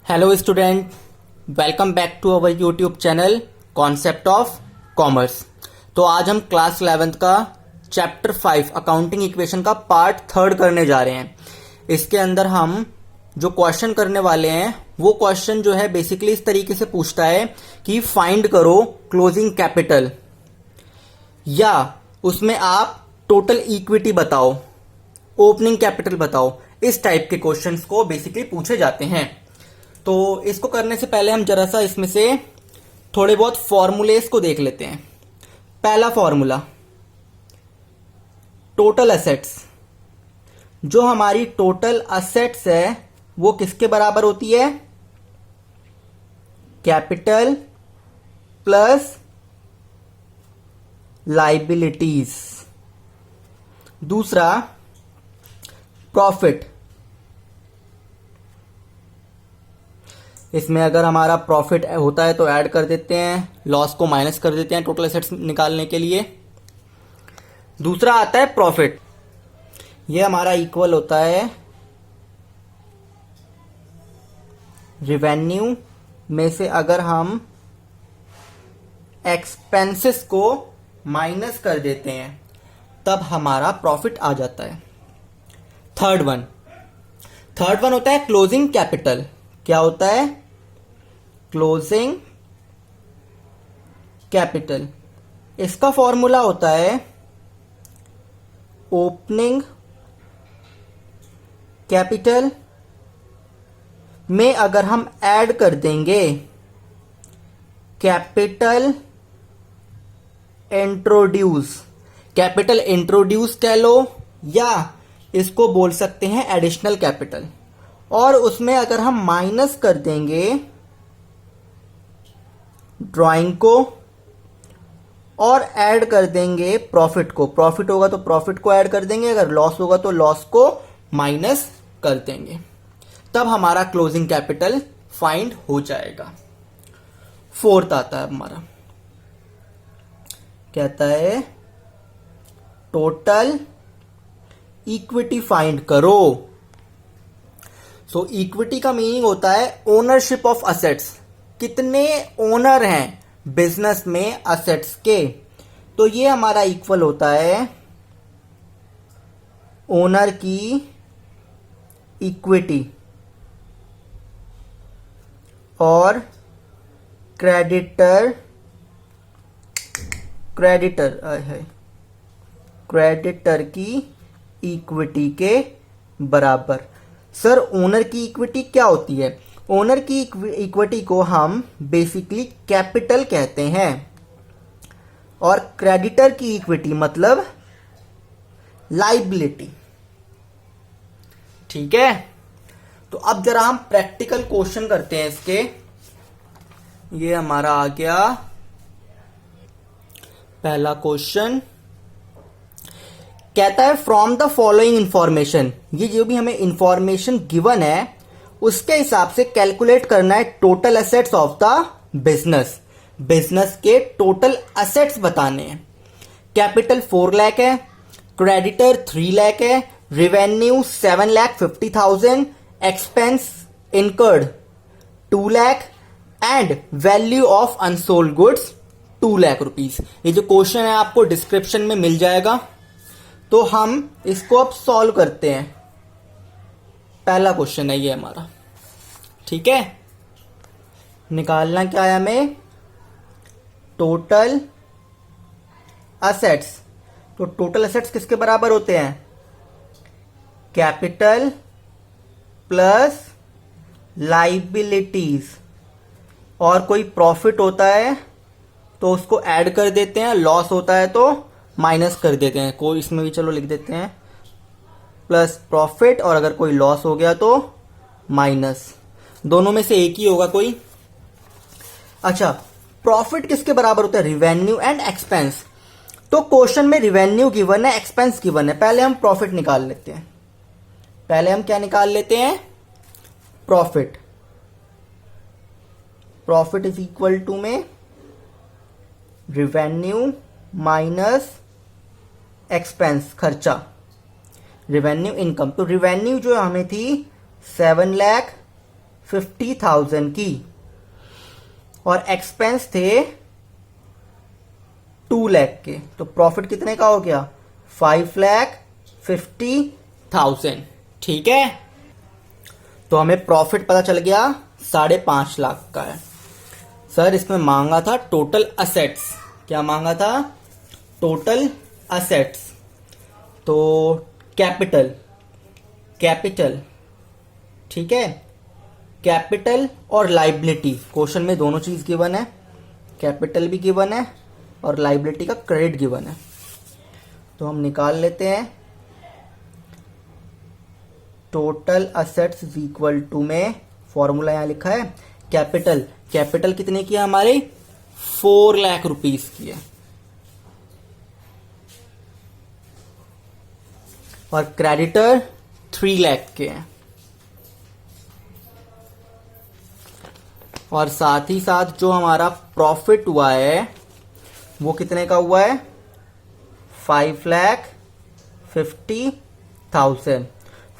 Hello student, welcome back to our YouTube channel concept of commerce. तो आज हम class 11th का chapter 5 accounting equation का part 3 करने जा रहे हैं। इसके अंदर हम जो क्वेश्चन करने वाले हैं वो क्वेश्चन जो है बेसिकली इस तरीके से पूछता है कि फाइंड करो क्लोजिंग कैपिटल, या उसमें आप टोटल इक्विटी बताओ, ओपनिंग कैपिटल बताओ। इस टाइप के क्वेश्चंस को बेसिकली पूछे जाते हैं। तो इसको करने से पहले हम जरा सा इसमें से थोड़े बहुत फॉर्मूलेस को देख लेते हैं। पहला फॉर्मूला, टोटल असेट्स। जो हमारी टोटल असेट्स है वो किसके बराबर होती है? Capital plus liabilities. दूसरा, प्रॉफिट। इसमें अगर हमारा प्रॉफिट होता है तो ऐड कर देते हैं, लॉस को माइनस कर देते हैं टोटल एसेट्स निकालने के लिए। दूसरा आता है प्रॉफिट। ये हमारा इक्वल होता है रिवेन्यू में से अगर हम एक्सपेंसेस को माइनस कर देते हैं तब हमारा प्रॉफिट आ जाता है। थर्ड वन होता है क्लोजिंग कैपिटल। क्या होता है? Closing capital. इसका फॉर्मूला होता है ओपनिंग कैपिटल में अगर हम ऐड कर देंगे कैपिटल इंट्रोड्यूस। कैपिटल इंट्रोड्यूस कह लो या इसको बोल सकते हैं एडिशनल कैपिटल। और उसमें अगर हम माइनस कर देंगे ड्राइंग को और ऐड कर देंगे प्रॉफिट को। प्रॉफिट होगा तो प्रॉफिट को ऐड कर देंगे, अगर लॉस होगा तो लॉस को माइनस कर देंगे, तब हमारा क्लोजिंग कैपिटल फाइंड हो जाएगा। फोर्थ आता है हमारा, कहता है टोटल इक्विटी फाइंड करो। सो इक्विटी का मीनिंग होता है ओनरशिप ऑफ असेट्स। कितने ओनर हैं बिजनेस में असेट्स के। तो ये हमारा इक्वल होता है ओनर की इक्विटी और क्रेडिटर की इक्विटी के बराबर। सर, ओनर की इक्विटी क्या होती है? ओनर की इक्विटी को हम बेसिकली कैपिटल कहते हैं और क्रेडिटर की इक्विटी मतलब लाइबिलिटी। ठीक है, तो अब जरा हम प्रैक्टिकल क्वेश्चन करते हैं इसके। ये हमारा आ गया पहला क्वेश्चन। कहता है फ्रॉम द फॉलोइंग इंफॉर्मेशन। ये जो भी हमें इंफॉर्मेशन गिवन है उसके हिसाब से कैलकुलेट करना है total assets of the business. Business के टोटल एसेट्स बताने हैं। कैपिटल 4 लाख है, क्रेडिटर 3 लाख है, revenue 7,50,000, expense incurred 2 lakh and value of unsold goods 2 lakh rupees. ये जो क्वेश्चन है आपको डिस्क्रिप्शन में मिल जाएगा। तो हम इसको अब सॉल्व करते हैं। पहला क्वेश्चन है ये हमारा। ठीक है, निकालना क्या है हमें? Total assets. तो टोटल असेट्स किसके बराबर होते हैं? Capital plus liabilities. और कोई प्रॉफिट होता है तो उसको ऐड कर देते हैं, लॉस होता है तो माइनस कर देते हैं। कोई इसमें भी चलो लिख देते हैं प्लस प्रॉफिट, और अगर कोई लॉस हो गया तो माइनस। दोनों में से एक ही होगा कोई। अच्छा, प्रॉफिट किसके बराबर होता है? Revenue and expense. तो क्वेश्चन में रिवेन्यू गिवन है, एक्सपेंस गिवन है। पहले हम प्रॉफिट निकाल लेते हैं। पहले हम क्या निकाल लेते हैं? Profit. Profit is equal to में रिवेन्यू माइनस एक्सपेंस, खर्चा, रिवेन्यू इनकम। तो रिवेन्यू जो हमें थी 7,50,000 50,000 की और एक्सपेंस थे 2 लाख के, तो प्रॉफिट कितने का हो गया? 5,50,000। ठीक है, तो हमें प्रॉफिट पता चल गया 5.5 लाख का है। सर इसमें मांगा था टोटल असेट्स। क्या मांगा था? Total assets. तो कैपिटल, ठीक है, कैपिटल और लाइबिलिटी, क्वेश्चन में दोनों चीज गिवन है, कैपिटल भी गिवन है और लाइबिलिटी का क्रेडिट गिवन है। तो हम निकाल लेते हैं। Total assets is equal to में फॉर्मूला यहां लिखा है, कैपिटल कितने की है हमारे? 4 लाख रुपीस की है और क्रेडिटर 3 लाख के हैं। और साथ ही साथ जो हमारा प्रॉफिट हुआ है वो कितने का हुआ है? 5,50,000।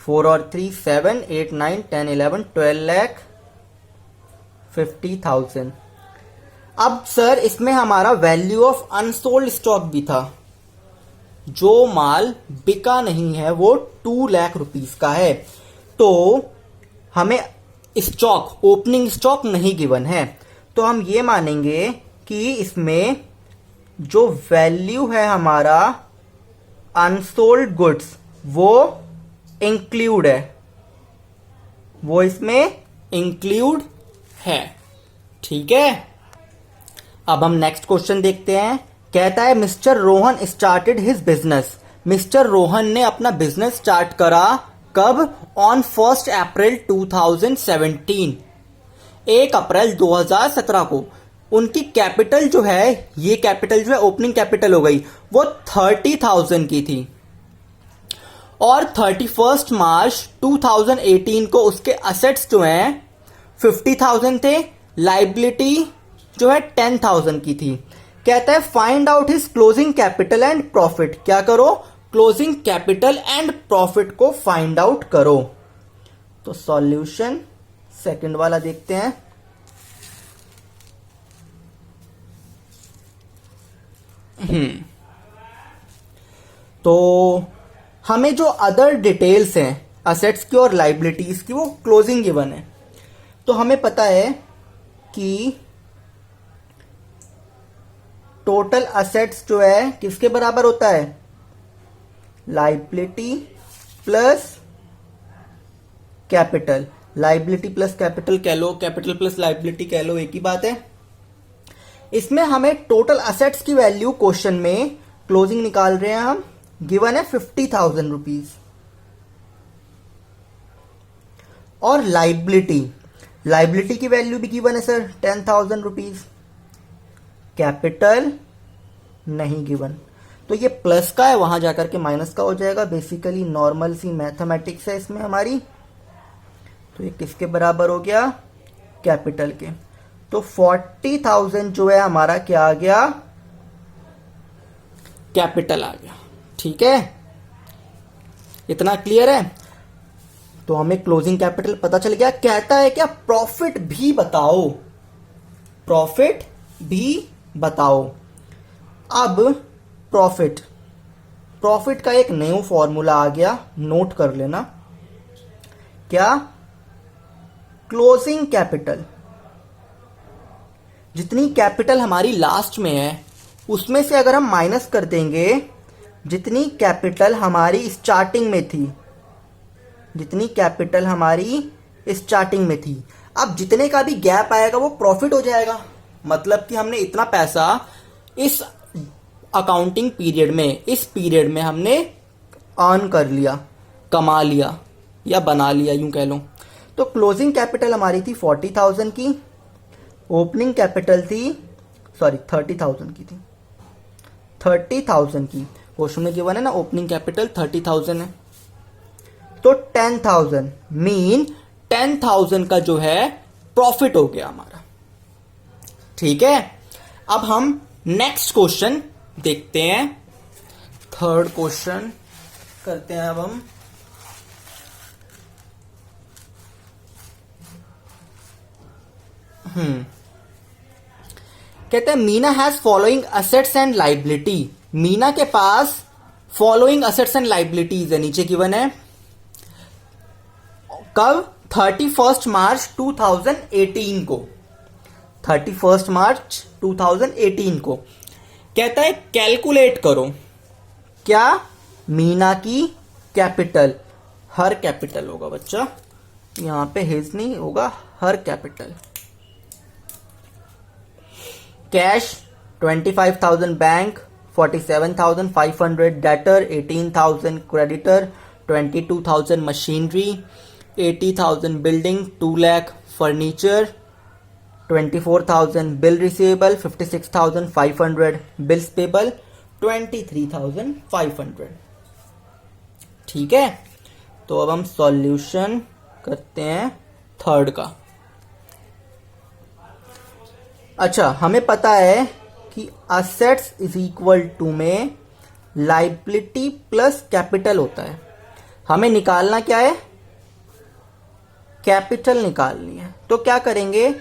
4 और 3 7 8 9 10 11 12,50,000। अब सर इसमें हमारा वैल्यू ऑफ अनसोल्ड स्टॉक भी था, जो माल बिका नहीं है वो 2 लाख रुपीस का है। तो हमें स्टॉक, ओपनिंग स्टॉक नहीं गिवन है, तो हम ये मानेंगे कि इसमें जो वैल्यू है हमारा अनसोल्ड गुड्स वो इंक्लूड है, वो इसमें इंक्लूड है। ठीक है, अब हम नेक्स्ट क्वेश्चन देखते हैं। कहता है mister Rohan started his business. Mister Rohan ने अपना बिजनेस स्टार्ट करा कब? ऑन 1 अप्रैल 2017, 1 अप्रैल 2017 को। उनकी कैपिटल जो है, ये कैपिटल जो है ओपनिंग कैपिटल हो गई, वो 30,000 की थी और 31 मार्च 2018 को उसके असेट्स जो हैं 50,000 थे, लाइबिलिटी जो है 10,000 की थी। कहता है find out his closing capital and profit. क्या करो? क्लोजिंग कैपिटल एंड प्रॉफिट को फाइंड आउट करो। तो सॉल्यूशन सेकंड वाला देखते हैं। तो हमें जो अदर डिटेल्स हैं असेट्स की और लाइबिलिटीज की, वो क्लोजिंग गिवन है। तो हमें पता है कि टोटल असेट्स जो है किसके बराबर होता है? Liability plus capital. Liability plus capital कह लो, कैपिटल प्लस लाइबिलिटी कह लो, एक ही बात है। इसमें हमें टोटल असेट्स की वैल्यू क्वेश्चन में क्लोजिंग निकाल रहे हैं हम, गिवन है 50,000 रुपीज। और लाइबिलिटी की वैल्यू भी गिवन है सर 10,000 रुपीज। कैपिटल नहीं गिवन, तो ये प्लस का है, वहां जाकर के माइनस का हो जाएगा। बेसिकली नॉर्मल सी मैथमेटिक्स है इसमें हमारी। तो ये किसके बराबर हो गया? कैपिटल के। तो 40,000 जो है हमारा क्या आ गया? कैपिटल आ गया। ठीक है, इतना क्लियर है। तो हमें क्लोजिंग कैपिटल पता चल गया। कहता है क्या प्रॉफिट भी बताओ, प्रॉफिट भी बताओ। अब प्रॉफिट का एक न्यू फॉर्मूला आ गया, नोट कर लेना। क्या? क्लोजिंग कैपिटल, जितनी कैपिटल हमारी लास्ट में है उसमें से अगर हम माइनस कर देंगे जितनी कैपिटल हमारी स्टार्टिंग में थी, जितनी कैपिटल हमारी स्टार्टिंग में थी, अब जितने का भी गैप आएगा वो प्रॉफिट हो जाएगा। मतलब कि हमने इतना पैसा इस अकाउंटिंग पीरियड में, इस पीरियड में हमने अर्न कर लिया, कमा लिया या बना लिया, यूं कह लो। तो क्लोजिंग कैपिटल हमारी थी 40,000 की, ओपनिंग कैपिटल थी 30,000 की थी, 30,000 की। क्वेश्चन में गिवन है ना ओपनिंग कैपिटल 30,000 है, तो 10,000 मीन 10,000 का जो है प्रॉफिट हो गया हमारा। ठीक है, अब हम नेक्स्ट क्वेश्चन देखते हैं। थर्ड क्वेश्चन करते हैं अब हम। कहते हैं Meena has following assets and liability. Meena के पास फॉलोइंग असेट्स एंड लाइबिलिटीज है, नीचे गिवन है। कब? 31 मार्च 2018 को। 31 मार्च 2018 को कहता है कैलकुलेट करो क्या? मीना की कैपिटल। हर कैपिटल होगा बच्चा, यहां पे हिज नहीं होगा, हर capital. Cash 25,000 bank, 47,500 debtor, 18,000 creditor, 22,000 machinery, 80,000 building, 2 lakh furniture, 24,000 bill receivable, 56,500 bills payable, 23,500। ठीक है, तो अब हम सॉल्यूशन करते हैं थर्ड का। अच्छा, हमें पता है कि असेट्स इज इक्वल टू में लाइबिलिटी प्लस कैपिटल होता है। हमें निकालना क्या है? कैपिटल निकालनी है। तो क्या करेंगे?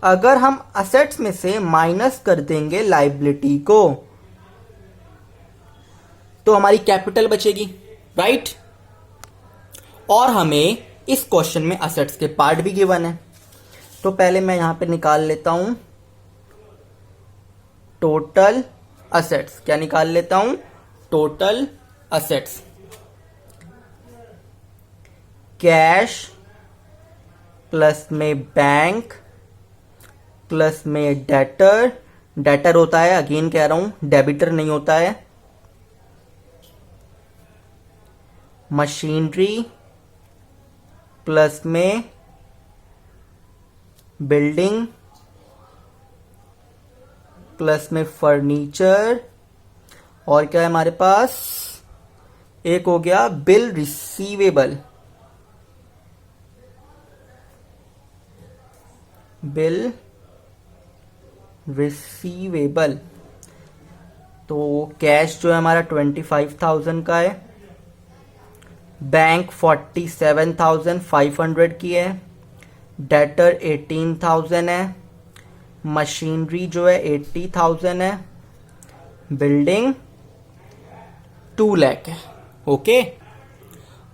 अगर हम असेट्स में से माइनस कर देंगे लाइबिलिटी को तो हमारी कैपिटल बचेगी, राइट? और हमें इस क्वेश्चन में असेट्स के पार्ट भी गिवन है। तो पहले मैं यहां पे निकाल लेता हूं टोटल असेट्स। क्या निकाल लेता हूं? Total assets. कैश प्लस में बैंक प्लस में डेटर। डेटर होता है, अगेन कह रहा हूं, डेबिटर नहीं होता है। मशीनरी प्लस में बिल्डिंग प्लस में फर्नीचर, और क्या है हमारे पास? एक हो गया बिल रिसीवेबल। Bill receivable. तो कैश जो है हमारा 25,000 का है, बैंक 47,500 की है, डेटर 18,000 है, मशीनरी जो है 80,000 है, बिल्डिंग 2 लाख है। ओके,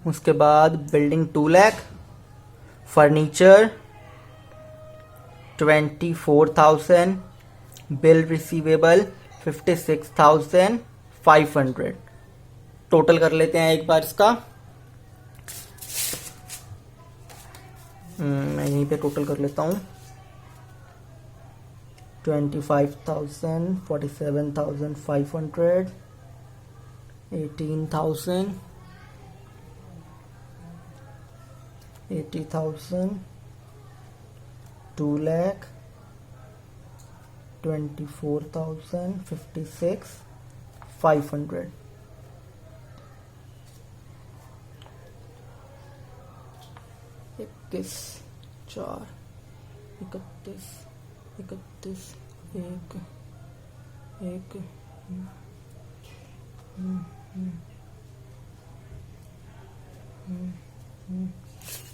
उसके बाद building 2 lakh, furniture 24,000, bill receivable 56,500। Total कर लेते हैं एक बार इसका। मैं यहीं पे टोटल कर लेता हूं। 25,000, 47,500, 18,000, 80,000, 2 lakh, 24,000, 56,500। 21, 4, 31, 31, 1, 1,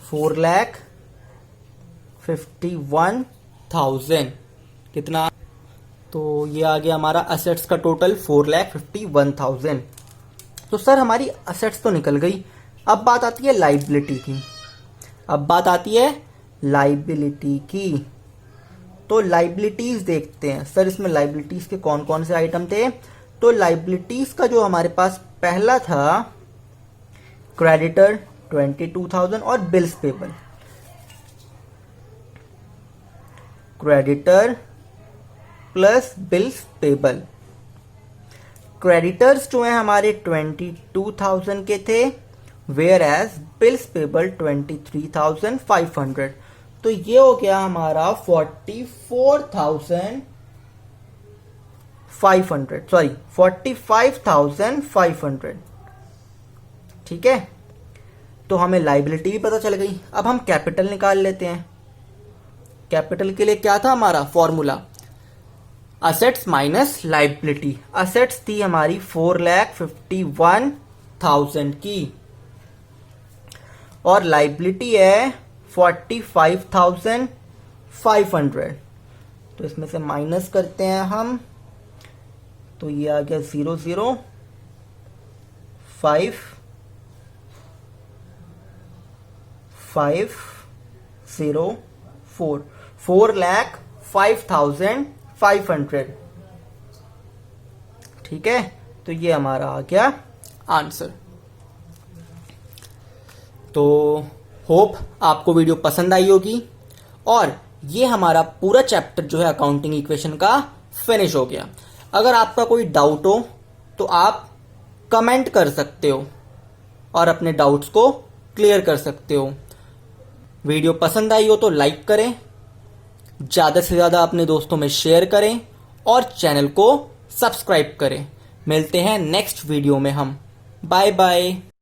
4,51,000 कितना? तो ये आ गया हमारा असेट्स का टोटल 4,51,000। तो सर हमारी असेट्स तो निकल गई, अब बात आती है लाइबिलिटी की। तो लाइबिलिटीज देखते हैं। सर इसमें लाइबिलिटीज के कौन कौन से आइटम थे? तो लाइबिलिटीज का जो हमारे पास पहला था क्रेडिटर 22,000 और bills payable. Creditor plus bills payable. Creditors जो है हमारे 22,000 के थे, वेयर एज बिल्स पेबल 23,500। तो ये हो गया हमारा 45,500। ठीक है, तो हमें लाइबिलिटी भी पता चल गई। अब हम कैपिटल निकाल लेते हैं। कैपिटल के लिए क्या था हमारा formula? Assets minus liability. Assets थी हमारी 4,51,000 की और लाइबिलिटी है 45,500। तो इसमें से माइनस करते हैं हम, तो ये आ गया 005,504, 4,05,500। ठीक है, तो ये हमारा आ गया आंसर। तो होप आपको वीडियो पसंद आई होगी और ये हमारा पूरा चैप्टर जो है अकाउंटिंग इक्वेशन का फिनिश हो गया। अगर आपका कोई डाउट हो तो आप कमेंट कर सकते हो और अपने डाउट्स को क्लियर कर सकते हो। वीडियो पसंद आई हो तो लाइक करें, ज़्यादा से ज़्यादा अपने दोस्तों में शेयर करें और चैनल को सब्सक्राइब करें। मिलते हैं नेक्स्ट वीडियो में हम। Bye bye.